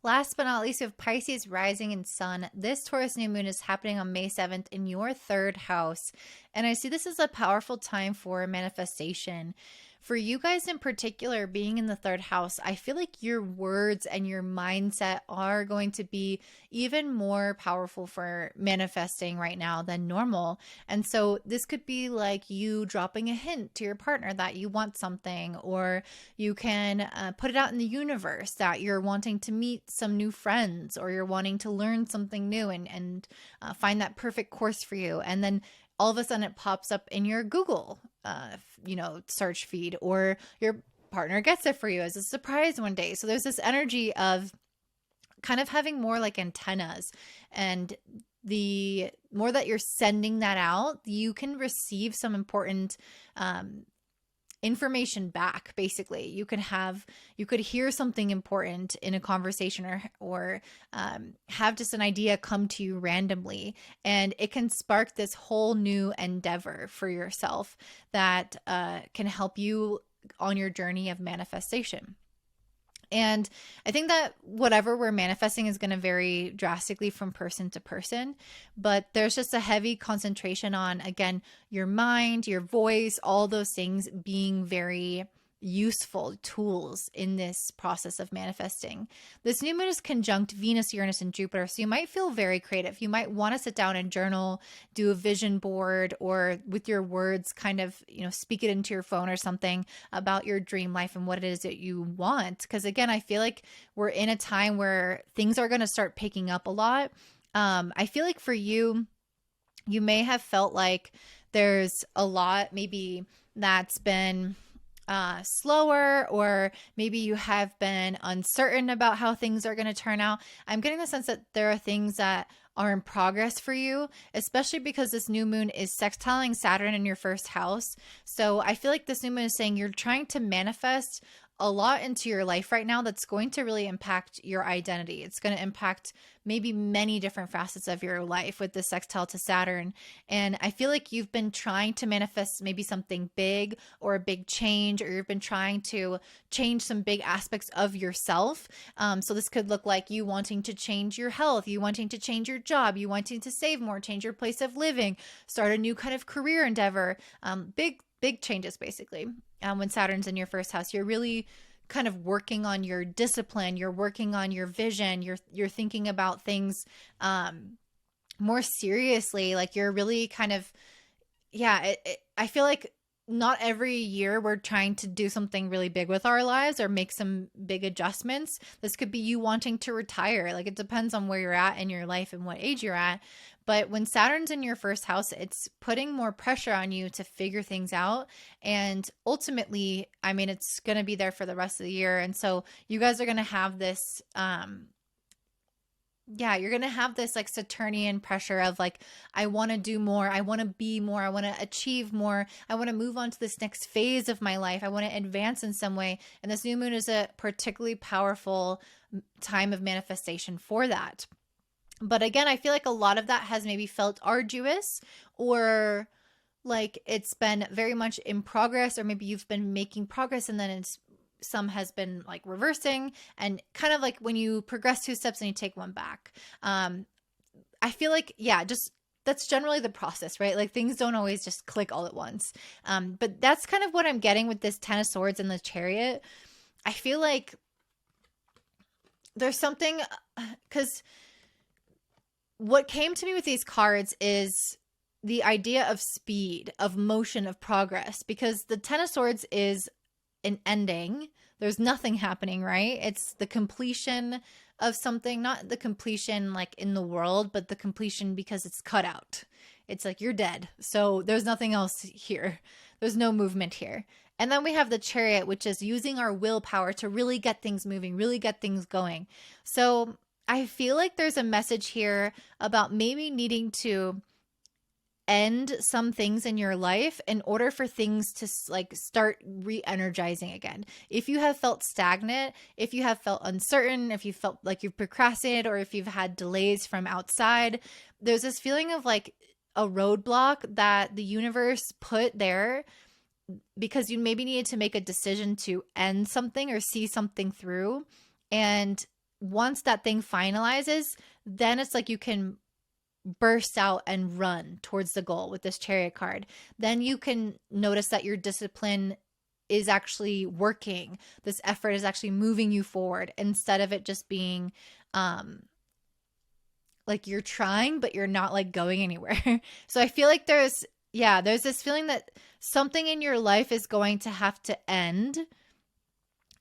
Last but not least, we have Pisces rising in sun. This Taurus new moon is happening on May 7th in your third house. And I see this as a powerful time for manifestation. For you guys in particular, being in the third house, I feel like your words and your mindset are going to be even more powerful for manifesting right now than normal. And so this could be like you dropping a hint to your partner that you want something, or you can put it out in the universe that you're wanting to meet some new friends, or you're wanting to learn something new and find that perfect course for you. And then all of a sudden it pops up in your Google, search feed, or your partner gets it for you as a surprise one day. So there's this energy of kind of having more like antennas, and the more that you're sending that out, you can receive some important information back. Basically, you could hear something important in a conversation, or have just an idea come to you randomly, and it can spark this whole new endeavor for yourself that can help you on your journey of manifestation. And I think that whatever we're manifesting is going to vary drastically from person to person, but there's just a heavy concentration on, again, your mind, your voice, all those things being very useful tools in this process of manifesting. This new moon is conjunct Venus, Uranus, and Jupiter, so you might feel very creative. You might want to sit down and journal, do a vision board, or with your words kind of, speak it into your phone or something about your dream life and what it is that you want. Because again, I feel like we're in a time where things are going to start picking up a lot. I feel like for you, you may have felt like there's a lot maybe that's been slower, or maybe you have been uncertain about how things are going to turn out. I'm getting the sense that there are things that are in progress for you, especially because this new moon is sextiling Saturn in your first house. So I feel like this new moon is saying you're trying to manifest a lot into your life right now that's going to really impact your identity. It's going to impact maybe many different facets of your life with the sextile to Saturn. And I feel like you've been trying to manifest maybe something big, or a big change, or you've been trying to change some big aspects of yourself. So this could look like you wanting to change your health, you wanting to change your job, you wanting to save more, change your place of living, start a new kind of career endeavor, big changes basically. When Saturn's in your first house, you're really kind of working on your discipline, you're working on your vision, you're thinking about things more seriously. Like you're really kind of, I feel like not every year we're trying to do something really big with our lives or make some big adjustments. This could be you wanting to retire. Like it depends on where you're at in your life and what age you're at. But when Saturn's in your first house, it's putting more pressure on you to figure things out. And ultimately, I mean, it's going to be there for the rest of the year. And so you guys are going to have this, you're going to have this like Saturnian pressure of like, I want to do more. I want to be more. I want to achieve more. I want to move on to this next phase of my life. I want to advance in some way. And this new moon is a particularly powerful time of manifestation for that. But again, I feel like a lot of that has maybe felt arduous, or like it's been very much in progress, or maybe you've been making progress and then some has been like reversing, and kind of like when you progress 2 steps and you take 1 back. I feel like, just that's generally the process, right? Like things don't always just click all at once. But that's kind of what I'm getting with this 10 of Swords and the Chariot. I feel like there's something, because what came to me with these cards is the idea of speed, of motion, of progress, because the 10 of Swords is an ending. There's nothing happening, right? It's the completion of something, not the completion like in the world, but the completion because it's cut out. It's like you're dead. So there's nothing else here. There's no movement here. And then we have the Chariot, which is using our willpower to really get things moving, really get things going. So I feel like there's a message here about maybe needing to end some things in your life in order for things to like start re-energizing again. If you have felt stagnant, if you have felt uncertain, if you felt like you've procrastinated, or if you've had delays from outside, there's this feeling of like a roadblock that the universe put there because you maybe needed to make a decision to end something or see something through. And once that thing finalizes, then it's like you can burst out and run towards the goal with this Chariot card. Then you can notice that your discipline is actually working. This effort is actually moving you forward instead of it just being like you're trying, but you're not like going anywhere. So I feel like there's this feeling that something in your life is going to have to end,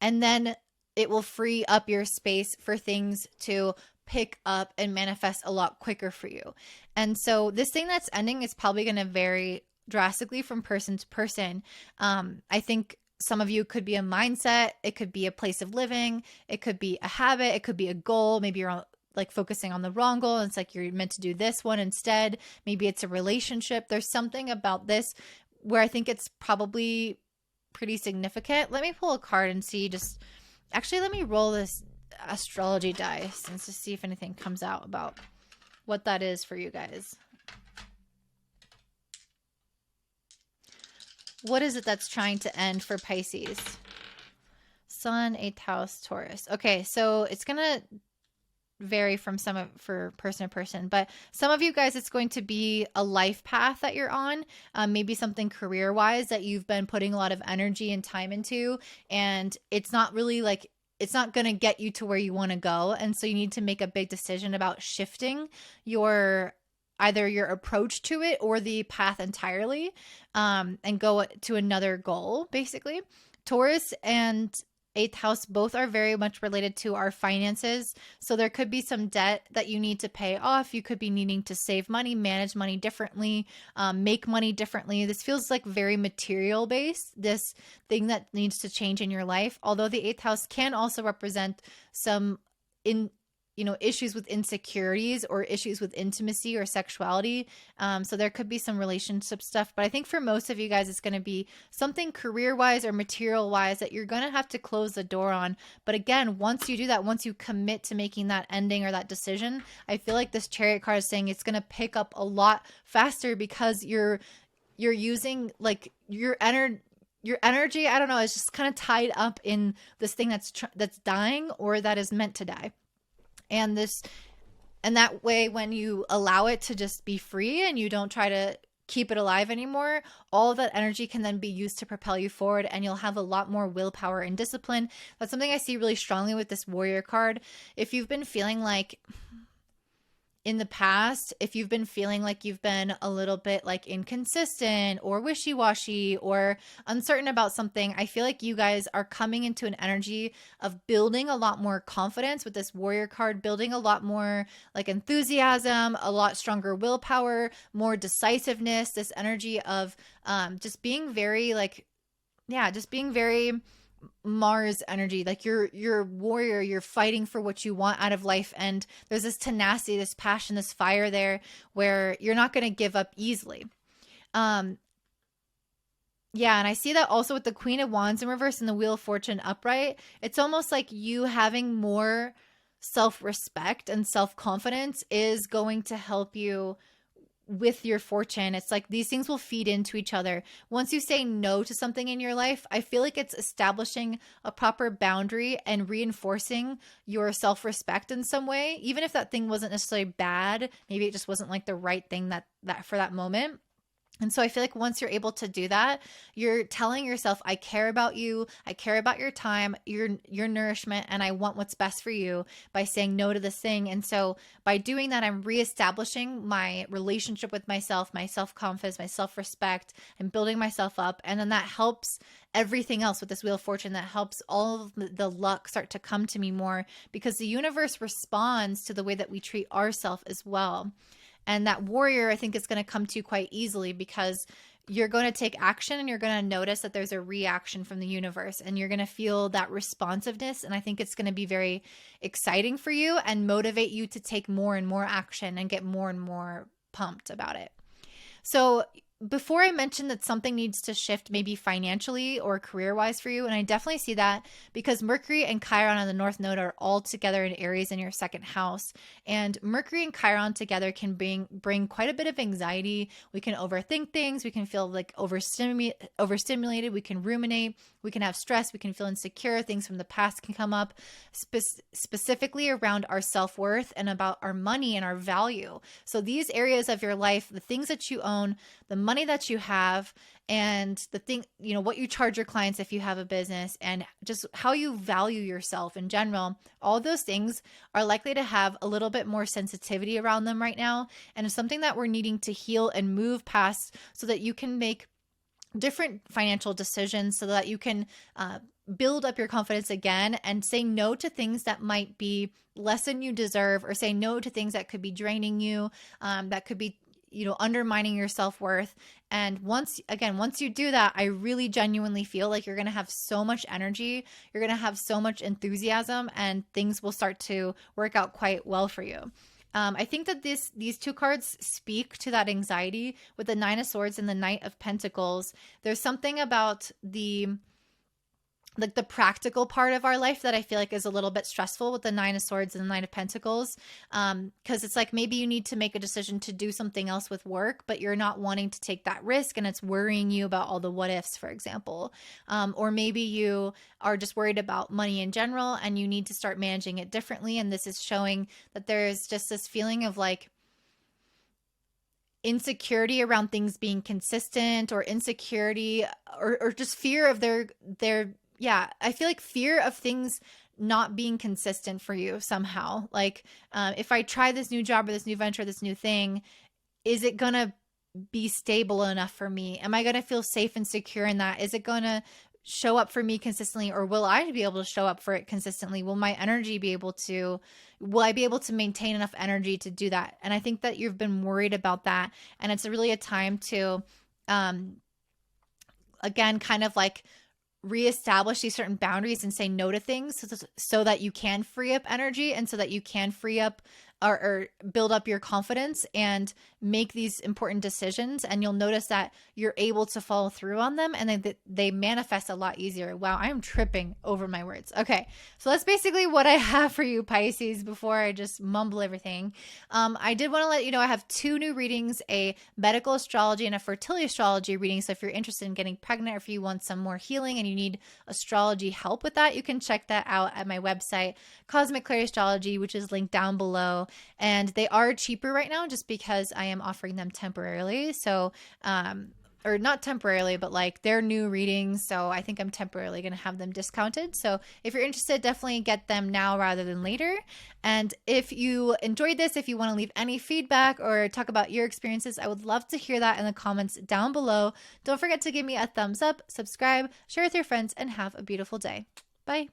and then it will free up your space for things to pick up and manifest a lot quicker for you. And so this thing that's ending is probably going to vary drastically from person to person. I think some of you could be a mindset, it could be a place of living, it could be a habit, it could be a goal. Maybe you're like focusing on the wrong goal. And it's like you're meant to do this one instead. Maybe it's a relationship. There's something about this where I think it's probably pretty significant. Let me pull a card and see. Actually, let me roll this astrology dice and to see if anything comes out about what that is for you guys. What is it that's trying to end for Pisces? Sun, 8th house, Taurus. Okay, so it's going to vary for person to person, but some of you guys, it's going to be a life path that you're on, maybe something career wise that you've been putting a lot of energy and time into, and it's not really like, it's not going to get you to where you want to go. And so you need to make a big decision about shifting either your approach to it or the path entirely, and go to another goal, basically. Taurus and 8th house both are very much related to our finances. So there could be some debt that you need to pay off. You could be needing to save money, manage money differently, make money differently. This feels like very material based, this thing that needs to change in your life. Although the 8th house can also represent some issues with insecurities or issues with intimacy or sexuality. So there could be some relationship stuff, but I think for most of you guys, it's going to be something career wise or material wise that you're going to have to close the door on. But again, once you do that, once you commit to making that ending or that decision, I feel like this Chariot card is saying it's going to pick up a lot faster because you're using like your energy, I don't know, is just kind of tied up in this thing that's dying or that is meant to die. And that way, when you allow it to just be free and you don't try to keep it alive anymore, all of that energy can then be used to propel you forward, and you'll have a lot more willpower and discipline. That's something I see really strongly with this Warrior card. If you've been feeling like in the past, if you've been feeling like you've been a little bit like inconsistent or wishy-washy or uncertain about something, I feel like you guys are coming into an energy of building a lot more confidence with this Warrior card, building a lot more like enthusiasm, a lot stronger willpower, more decisiveness, this energy of just being very Mars energy, like you're warrior, you're fighting for what you want out of life, and there's this tenacity, this passion, this fire there where you're not going to give up easily. And I see that also with the Queen of Wands in reverse and the Wheel of Fortune upright. It's almost like you having more self-respect and self-confidence is going to help you with your fortune. It's like these things will feed into each other. Once you say no to something in your life, I feel like it's establishing a proper boundary and reinforcing your self-respect in some way. Even if that thing wasn't necessarily bad, maybe it just wasn't like the right thing that for that moment. And so I feel like once you're able to do that, you're telling yourself, I care about you. I care about your time, your nourishment, and I want what's best for you by saying no to this thing. And so by doing that, I'm reestablishing my relationship with myself, my self-confidence, my self-respect, and building myself up. And then that helps everything else with this Wheel of Fortune. That helps all of the luck start to come to me more because the universe responds to the way that we treat ourselves as well. And that warrior, I think, is going to come to you quite easily because you're going to take action and you're going to notice that there's a reaction from the universe and you're going to feel that responsiveness. And I think it's going to be very exciting for you and motivate you to take more and more action and get more and more pumped about it. So before I mentioned that something needs to shift maybe financially or career-wise for you, and I definitely see that because Mercury and Chiron on the North Node are all together in Aries in your second house. And Mercury and Chiron together can bring quite a bit of anxiety. We can overthink things. We can feel like overstimulated. We can ruminate. We can have stress. We can feel insecure. Things from the past can come up, specifically around our self-worth and about our money and our value. So these areas of your life, the things that you own, the money that you have, and the thing, what you charge your clients if you have a business, and just how you value yourself in general, all those things are likely to have a little bit more sensitivity around them right now. And it's something that we're needing to heal and move past so that you can make different financial decisions, so that you can build up your confidence again and say no to things that might be less than you deserve, or say no to things that could be draining you, that could be undermining your self-worth. And once you do that, I really genuinely feel like you're going to have so much energy, you're going to have so much enthusiasm, and things will start to work out quite well for you. I think that these two cards speak to that anxiety with the Nine of Swords and the Knight of Pentacles. There's something about the practical part of our life that I feel like is a little bit stressful with the Nine of Swords and the Knight of Pentacles. Because it's like maybe you need to make a decision to do something else with work, but you're not wanting to take that risk, and it's worrying you about all the what ifs, for example. Or maybe you are just worried about money in general and you need to start managing it differently. And this is showing that there's just this feeling of like insecurity around things being consistent, or insecurity or just fear of I feel like fear of things not being consistent for you somehow. Like, if I try this new job or this new venture, this new thing, is it going to be stable enough for me? Am I going to feel safe and secure in that? Is it going to show up for me consistently, or will I be able to show up for it consistently? Will I be able to maintain enough energy to do that? And I think that you've been worried about that. And it's really a time to, again, kind of like reestablish these certain boundaries and say no to things so that you can free up energy, and so that you can free up or build up your confidence and make these important decisions. And you'll notice that you're able to follow through on them, and they manifest a lot easier. Wow, I'm tripping over my words. Okay, so that's basically what I have for you, Pisces, before I just mumble everything. I did want to let you know I have 2 new readings, a medical astrology and a fertility astrology reading. So if you're interested in getting pregnant, or if you want some more healing and you need astrology help with that, you can check that out at my website, Cosmic Clarity Astrology, which is linked down below. And they are cheaper right now just because I am offering them temporarily. So, or not temporarily, but like they're new readings. So I think I'm temporarily going to have them discounted. So if you're interested, definitely get them now rather than later. And if you enjoyed this, if you want to leave any feedback or talk about your experiences, I would love to hear that in the comments down below. Don't forget to give me a thumbs up, subscribe, share with your friends, and have a beautiful day. Bye.